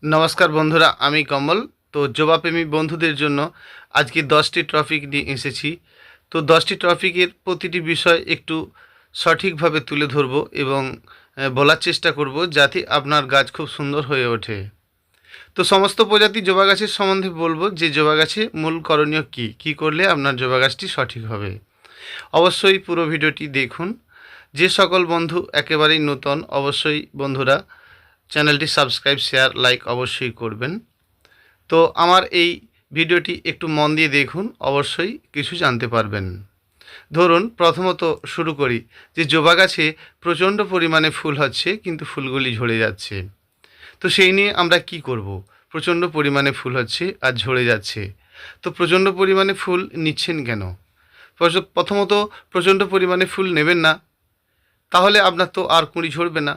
নমস্কার বন্ধুরা, আমি কমল। তো জবাপ্রেমী বন্ধুদের জন্য আজকে 10টি টপিক নিয়ে এসেছি। তো 10টি টপিকের প্রতিটি বিষয় একটু সঠিকভাবে তুলে ধরব এবং বলার চেষ্টা করব যাতে আপনার গাছ খুব সুন্দর হয়ে ওঠে। তো সমস্ত প্রজাতি জবা গাছের সম্বন্ধে বলবো যে জবা গাছে মূল করণীয় কী কী করলে আপনার জবা গাছটি সঠিক হবে। অবশ্যই পুরো ভিডিওটি দেখুন। যে সকল বন্ধু একেবারেই নতুন, অবশ্যই বন্ধুরা চ্যানেলটি সাবস্ক্রাইব, শেয়ার, লাইক অবশ্যই করবেন। তো আমার এই ভিডিওটি একটু মন দিয়ে দেখুন, অবশ্যই কিছু জানতে পারবেন। ধরুন প্রথমত শুরু করি যে জবা গাছে প্রচণ্ড পরিমাণে ফুল হচ্ছে কিন্তু ফুলগুলি ঝরে যাচ্ছে। তো সেই নিয়ে আমরা কি করব? প্রচণ্ড পরিমাণে ফুল হচ্ছে আর ঝরে যাচ্ছে, তো প্রচণ্ড পরিমাণে ফুল নিচ্ছেন কেন? প্রথমত প্রচণ্ড পরিমাণে ফুল নেবেন না, তাহলে আপনার তো আর কুঁড়ি ঝরবে না।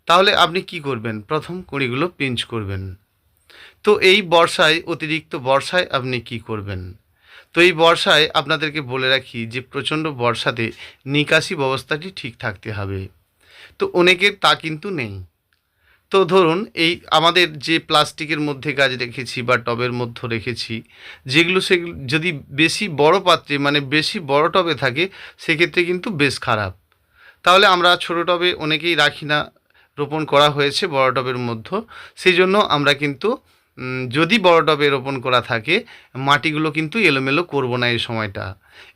তাহলে আপনি কি করবেন? প্রথম কুঁড়িগুলো পিঞ্চ করবেন। তো এই বর্ষায়, অতিরিক্ত বর্ষায় আপনি কি করবেন? তো এই বর্ষায় আপনাদেরকে বলে রাখি যে প্রচণ্ড বর্ষাতে নিকাশি ব্যবস্থাটি ঠিক থাকতে হবে। তো অনেকের তা কিন্তু নেই। তো ধরুন এই আমাদের যে প্লাস্টিকের মধ্যে গাছ রেখেছি বা টবের মধ্যে রেখেছি, সেগুলো যদি বেশি বড় পাত্রে মানে বেশি বড় টবে থাকে, সেক্ষেত্রে কিন্তু বেশ খারাপ। তাহলে আমরা ছোটো টবে অনেকেই রাখি না, রোপণ করা হয়েছে বড় টবের মধ্যে। সেই জন্য আমরা কিন্তু যদি বড় টবে রোপণ করা থাকে, মাটিগুলো কিন্তু এলোমেলো করব না এই সময়টা,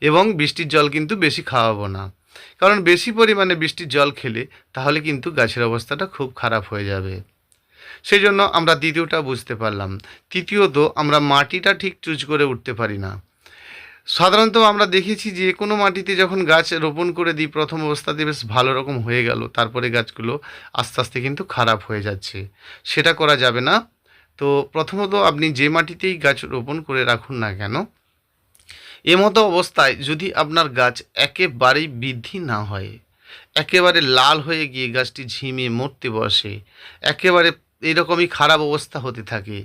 এবং বৃষ্টির জল কিন্তু বেশি খাওয়াবো না। কারণ বেশি পরিমাণে বৃষ্টির জল খেলে তাহলে কিন্তু গাছের অবস্থাটা খুব খারাপ হয়ে যাবে। সেই জন্য আমরা দ্বিতীয়টা বুঝতে পারলাম। তৃতীয়ত, আমরা মাটিটা ঠিক চুজ করে উঠতে পারি না। সাধারণত আমরা দেখেছি যে কোনো মাটিতে যখন গাছ রোপণ করে দিই, প্রথম অবস্থাতে বেশ ভালো রকম হয়ে গেল, তারপরে গাছগুলো আস্তে আস্তে কিন্তু খারাপ হয়ে যাচ্ছে। সেটা করা যাবে না। তো প্রথমত আপনি যে মাটিতেই গাছ রোপণ করে রাখুন না কেন, এমতো অবস্থায় যদি আপনার গাছ একেবারেই বৃদ্ধি না হয়, একেবারে লাল হয়ে গিয়ে গাছটি ঝিমিয়ে মরতে বসে, একেবারে এরকমই খারাপ অবস্থা হতে থাকে,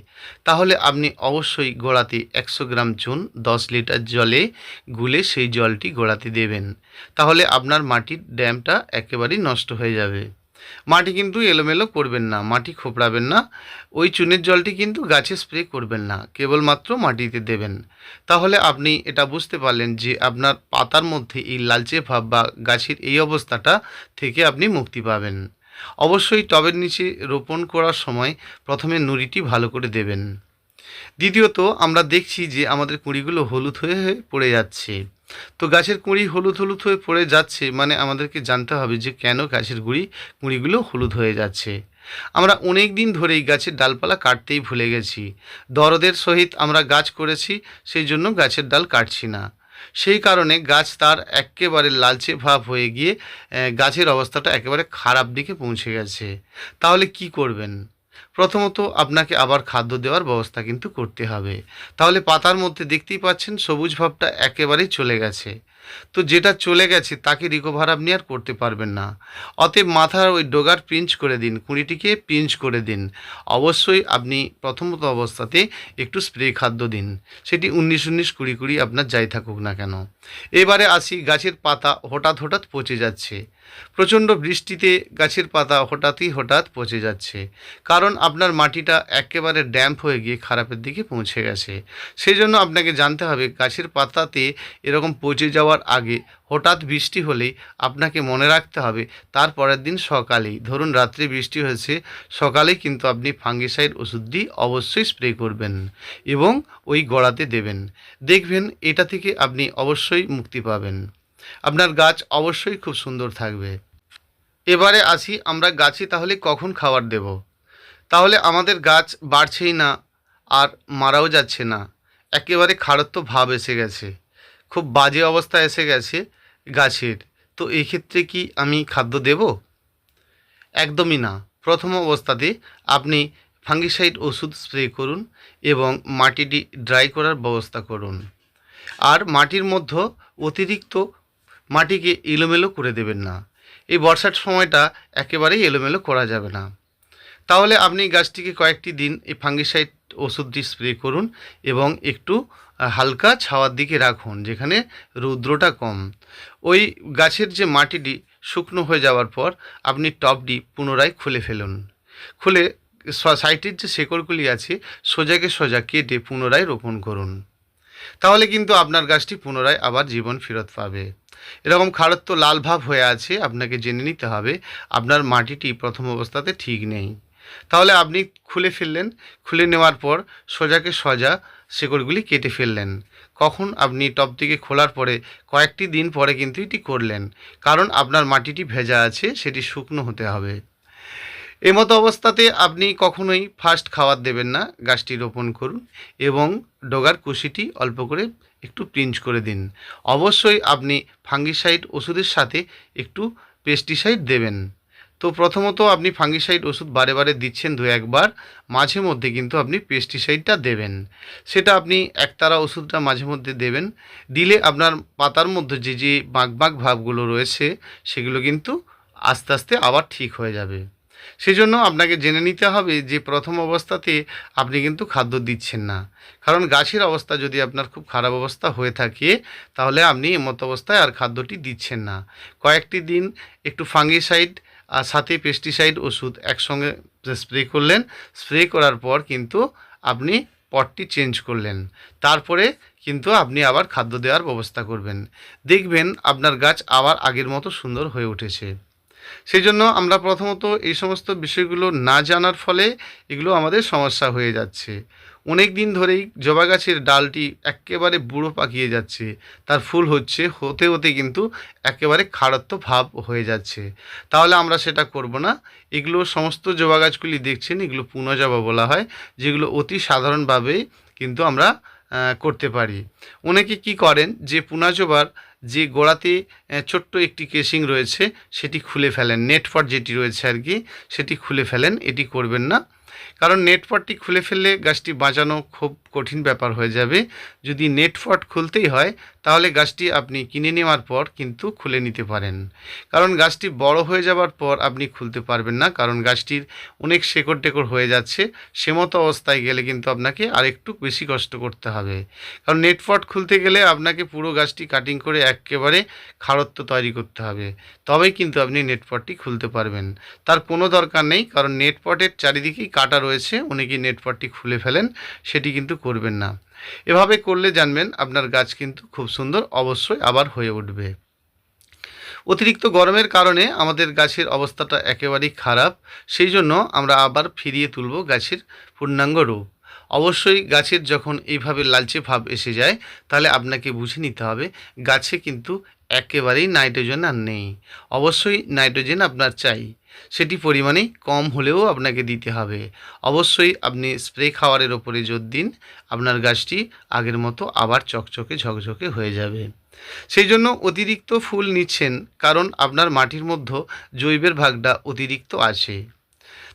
তাহলে আপনি অবশ্যই গোড়াতে 100 গ্রাম চুন 10 লিটার জলে গুলে সেই জলটি গোড়াতে দেবেন। তাহলে আপনার মাটির ড্যামটা একেবারেই নষ্ট হয়ে যাবে। মাটি কিন্তু এলোমেলো করবেন না, মাটি খোপড়াবেন না, ওই চুনের জলটি কিন্তু গাছে স্প্রে করবেন না, কেবলমাত্র মাটিতে দেবেন। তাহলে আপনি এটা বুঝতে পারলেন যে আপনার পাতার মধ্যে এই লালচে ভাব বা গাছের এই অবস্থাটা থেকে আপনি মুক্তি পাবেন। অবশ্যই টবের নিচে রোপণ করার সময় প্রথমে নুড়িটি ভালো করে দেবেন। দ্বিতীয়ত, আমরা দেখছি যে আমাদের কুঁড়িগুলো হলুদ হয়ে হয়ে পড়ে যাচ্ছে। তো গাছের কুঁড়ি হলুদ হলুদ হয়ে পড়ে যাচ্ছে মানে আমাদেরকে জানতে হবে যে কেন গাছের কুঁড়িগুলো হলুদ হয়ে যাচ্ছে। আমরা অনেক দিন ধরেই গাছের ডালপালা কাটতেই ভুলে গেছি। দরদের সহিত আমরা গাছ করেছি, সেই জন্য গাছের ডাল কাটছি না। সেই কারণে গাছ তার একেবারে লালচে ভাব হয়ে গিয়ে গাছের অবস্থাটা একেবারে খারাপ দিকে পৌঁছে গেছে। তাহলে কি করবেন? প্রথমত আপনাকে আবার খাদ্য দেওয়ার ব্যবস্থা কিন্তু করতে হবে। তাহলে পাতার মধ্যে দেখতেই পাচ্ছেন সবুজ ভাবটা একেবারেই চলে গেছে। তো যেটা চলে গেছে তাকে রিকভার আপনি আর করতে পারবেন না। অতএব মাথার ওই ডগার পিঞ্চ করে দিন, কুঁড়িটিকে পিঞ্চ করে দিন। অবশ্যই আপনি প্রথমত অবস্থাতে একটু স্প্রে খাদ্য দিন, সেটি 19-19 20-20 আপনার যাই থাকুক না কেন। এবারে আসি, গাছের পাতা হঠাৎ হঠাৎ পচে যাচ্ছে। প্রচণ্ড বৃষ্টিতে গাছের পাতা হঠাৎ পচে যাচ্ছে, কারণ আপনার মাটিটা একেবারে ড্যাম্প হয়ে গিয়ে খারাপের দিকে পৌঁছে গেছে। সেই জন্য আপনাকে জানতে হবে গাছের পাতাতে এরকম পচে যাওয়ার আগে হঠাৎ বৃষ্টি হলেই আপনাকে মনে রাখতে হবে তার পরের দিন সকালেই, ধরুন রাত্রে বৃষ্টি হয়েছে, সকালেই কিন্তু আপনি ফাঙ্গিসাইড ওষুধটি অবশ্যই স্প্রে করবেন এবং ওই গোড়াতে দেবেন। দেখবেন এটা থেকে আপনি অবশ্যই মুক্তি পাবেন। আপনার গাছ অবশ্যই খুব সুন্দর থাকবে। এবারে আসি, আমরা গাছে তাহলে কখন খাবার দেব? তাহলে আমাদের গাছ বাড়ছেই না আর মারাও যাচ্ছে না, একেবারে খাড়ত্ব ভাব এসে গেছে, খুব বাজে অবস্থা এসে গেছে গাছের। তো এই ক্ষেত্রে কি আমি খাদ্য দেব? একদমই না। প্রথম অবস্থাতে আপনি ফাঙ্গিসাইড ওষুধ স্প্রে করুন এবং মাটিটি ড্রাই করার ব্যবস্থা করুন। আর মাটির মধ্যে অতিরিক্ত মাটিকে এলোমেলো করে দেবেন না। এই বর্ষার সময়টা একেবারেই এলোমেলো করা যাবে না। তাহলে আপনি গাছটিকে কয়েকটি দিন এই ফাঙ্গিসাইড ওষুধটি স্প্রে করুন এবং একটু হালকা ছাওয়ার দিকে রাখুন যেখানে রৌদ্রটা কম। ওই গাছের যে মাটিটি শুকনো হয়ে যাওয়ার পর আপনি টবটি পুনরায় খুলে ফেলুন। খুলে সাইটের যে শেকড়গুলি আছে সোজাকে সোজা কেটে পুনরায় রোপণ করুন। তাহলে কিন্তু আপনার গাছটি পুনরায় আবার জীবন ফেরত পাবে। এরকম খাড়ত্ব লাল ভাব হয়ে আছে, আপনাকে জেনে নিতে হবে আপনার মাটিটি প্রথম অবস্থাতে ঠিক নেই। তাহলে আপনি খুলে ফেললেন, খুলে নেওয়ার পর সোজাকে সোজা শেকড়গুলি কেটে ফেললেন। কখন আপনি টব থেকে খোলার পরে কয়েকটি দিন পরে কিন্তু এটি করলেন, কারণ আপনার মাটিটি ভেজা আছে, সেটি শুকনো হতে হবে। এমতো অবস্থাতে আপনি কখনোই ফার্স্ট খাবার দেবেন না, গাছটি রোপণ করুন এবং ডগার কুশিটি অল্প করে একটু পিঞ্চ করে দিন। অবশ্যই আপনি ফাঙ্গিসাইড ওষুধের সাথে একটু পেস্টিসাইড দেবেন। তো প্রথমত আপনি ফাঙ্গিসাইড ওষুধ বারে বারে দিচ্ছেন 2-1 বার, মাঝে মধ্যে কিন্তু আপনি পেস্টিসাইডটা দেবেন। সেটা আপনি একতারা ওষুধটা মাঝে মধ্যে দেবেন। দিলে আপনার পাতার মধ্যে যে বাঁক ভাবগুলো রয়েছে সেগুলো কিন্তু আস্তে আস্তে আবার ঠিক হয়ে যাবে। সেজন্য আপনাকে জেনে নিতে হবে যে প্রথম অবস্থাতে আপনি কিন্তু খাদ্য দিচ্ছেন না, কারণ গাছের অবস্থা যদি আপনার খুব খারাপ অবস্থা হয়ে থাকে তাহলে আপনি এমতো অবস্থায় আর খাদ্যটি দিচ্ছেন না। কয়েকটি দিন একটু ফাঙ্গিসাইড আর সাথে পেস্টিসাইড ওষুধ একসঙ্গে স্প্রে করলেন, স্প্রে করার পর কিন্তু আপনি পটটি চেঞ্জ করলেন, তারপরে কিন্তু আপনি আবার খাদ্য দেওয়ার ব্যবস্থা করবেন। দেখবেন আপনার গাছ আবার আগের মতো সুন্দর হয়ে উঠেছে। সেই জন্য আমরা প্রথমত এই সমস্ত বিষয়গুলো না জানার ফলে এগুলো আমাদের সমস্যা হয়ে যাচ্ছে। অনেক দিন ধরেই জবা গাছের ডালটি একেবারে বুড়ো পাকিয়ে যাচ্ছে, তার ফুল হচ্ছে, হতে হতে কিন্তু একেবারে খাড়ত্ব ভাব হয়ে যাচ্ছে। তাহলে আমরা সেটা করব না। এগুলো সমস্ত জবা গাছগুলি দেখছেন, এগুলো পুনঃজবা বলা হয়, যেগুলো অতি সাধারণভাবে কিন্তু আমরা করতে পারি। অনেকে কি করেন যে পুনঃজবার যে গোড়াতে ছোট্ট একটি কেসিং রয়েছে সেটি খুলে ফেলেন, নেটপট যেটি রয়েছে আর কি, সেটি খুলে ফেলেন। এটি করবেন না, কারণ নেটপটটি খুলে ফেললে গাছটি বাঁচানো খুব কঠিন ব্যাপার হয়ে যাবে। যদি নেটপট খুলতেই হয় তাহলে গাছটি আপনি কিনে নেওয়ার পর কিন্তু খুলে নিতে পারেন, কারণ গাছটি বড় হয়ে যাবার পর আপনি খুলতে পারবেন না, কারণ গাছটির অনেক শেকড় টেকড় হয়ে যাচ্ছে। সেমতো অবস্থায় গেলে কিন্তু আপনাকে আরেকটু বেশি কষ্ট করতে হবে, কারণ নেটপট খুলতে গেলে আপনাকে পুরো গাছটি কাটিং করে একেবারে খাড়ত্ব তৈরি করতে হবে, তবেই কিন্তু আপনি নেটপটটি খুলতে পারবেন। তার কোনো দরকার নেই, কারণ নেটপটের চারিদিকেই কাটা রয়েছে, অনেকেই নেটপটটি খুলে ফেলেন, সেটি কিন্তু করবেন না। এভাবে করলে জানবেন আপনার গাছ কিন্তু খুব সুন্দর অবশ্যই আবার হয়ে উঠবে। অতিরিক্ত গরমের কারণে আমাদের গাছের অবস্থাটা একেবারেই খারাপ, সেই জন্য আমরা আবার ফিরিয়ে তুলব গাছের পূর্ণাঙ্গ রূপ। অবশ্যই গাছের যখন এইভাবে লালচে ভাব এসে যায় তাহলে আপনাকে বুঝে নিতে হবে গাছে কিন্তু একেবারেই নাইট্রোজেন আর নেই। অবশ্যই নাইট্রোজেন আপনার চাই, সেটি পরিমাণে কম হলেও আপনাকে দিতে হবে। অবশ্যই আপনি স্প্রে খাওয়ারের ওপরে জোর দিন, আপনার গাছটি আগের মতো আবার চকচকে ঝকঝকে হয়ে যাবে। সেই জন্য অতিরিক্ত ফুল নিচ্ছেন, কারণ আপনার মাটির মধ্যে জৈবের ভাগটা অতিরিক্ত আছে।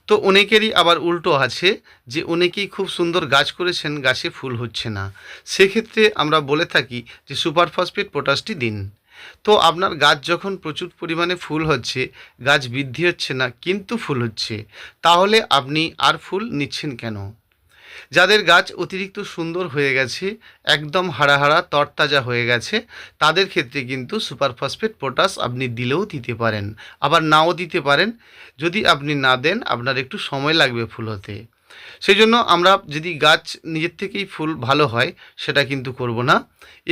তো অনেকেরই আবার উল্টো আছে, যে অনেকেই খুব সুন্দর গাছ করেছেন, গাছে ফুল হচ্ছে না। সেক্ষেত্রে আমরা বলে থাকি যে সুপার ফসফেট পটাশটি দিন। তো আপনার গাছ যখন প্রচুর পরিমাণে ফুল হচ্ছে, গাছ বৃদ্ধি হচ্ছে না কিন্তু ফুল হচ্ছে, তাহলে আপনি আর ফুল নিচ্ছেন কেন? যাদের গাছ অতিরিক্ত সুন্দর হয়ে গেছে, একদম হাড়া হাড়া তরতাজা হয়ে গেছে, তাদের ক্ষেত্রে কিন্তু সুপার ফসফেট পটাশ আপনি দিলেও দিতে পারেন, আবার নাও দিতে পারেন। যদি আপনি না দেন আপনার একটু সময় লাগবে ফুল হতে। সেই জন্য আমরা যদি গাছ নিজের থেকেই ফুল ভালো হয় সেটা কিন্তু করব না।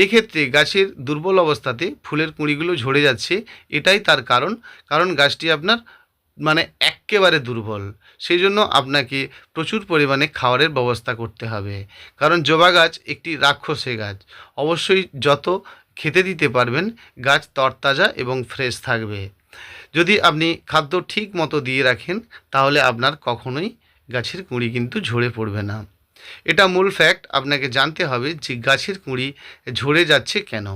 এক্ষেত্রে গাছের দুর্বল অবস্থাতে ফুলের কুঁড়িগুলো ঝরে যাচ্ছে, এটাই তার কারণ। কারণ গাছটি আপনার মানে এক্কেবারে দুর্বল। সেই জন্য আপনাকে প্রচুর পরিমাণে খাবারের ব্যবস্থা করতে হবে, কারণ জবা গাছ একটি রাক্ষসী গাছ। অবশ্যই যত খেতে দিতে পারবেন গাছ তরতাজা এবং ফ্রেশ থাকবে। যদি আপনি খাদ্য ঠিক মতো দিয়ে রাখেন তাহলে আপনার কখনোই গাছের কুঁড়ি কিন্তু ঝরে পড়বে না। এটা মূল ফ্যাক্ট। আপনাকে জানতে হবে যে গাছের কুঁড়ি ঝরে যাচ্ছে কেন।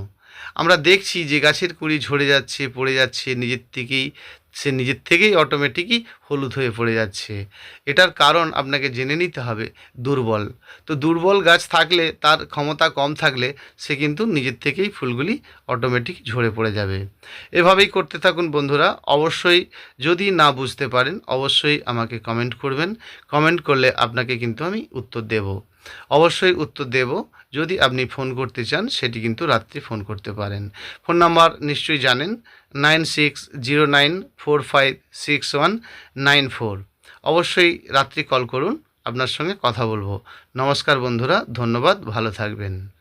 আমরা দেখছি যে গাছের কুঁড়ি ঝরে যাচ্ছে, পড়ে যাচ্ছে নিজের থেকেই অটোমেটিকই হলুদ হয়ে পড়ে যাচ্ছে। এটার কারণ আপনাকে জেনে নিতে হবে দুর্বল। তো দুর্বল গাছ থাকলে, তার ক্ষমতা কম থাকলে সে কিন্তু নিজের থেকেই ফুলগুলি অটোমেটিক ঝরে পড়ে যাবে। এভাবেই করতে থাকুন বন্ধুরা। অবশ্যই যদি না বুঝতে পারেন অবশ্যই আমাকে কমেন্ট করবেন। কমেন্ট করলে আপনাকে কিন্তু আমি উত্তর দেব, অবশ্যই উত্তর দেব। যদি আপনি ফোন করতে চান সেটি কিন্তু রাত্রে ফোন করতে পারেন। ফোন নাম্বার নিশ্চয়ই জানেন, 9609456194। অবশ্যই রাত্রি কল করুন, আপনার সঙ্গে কথা বলবো। নমস্কার বন্ধুরা, ধন্যবাদ, ভালো থাকবেন।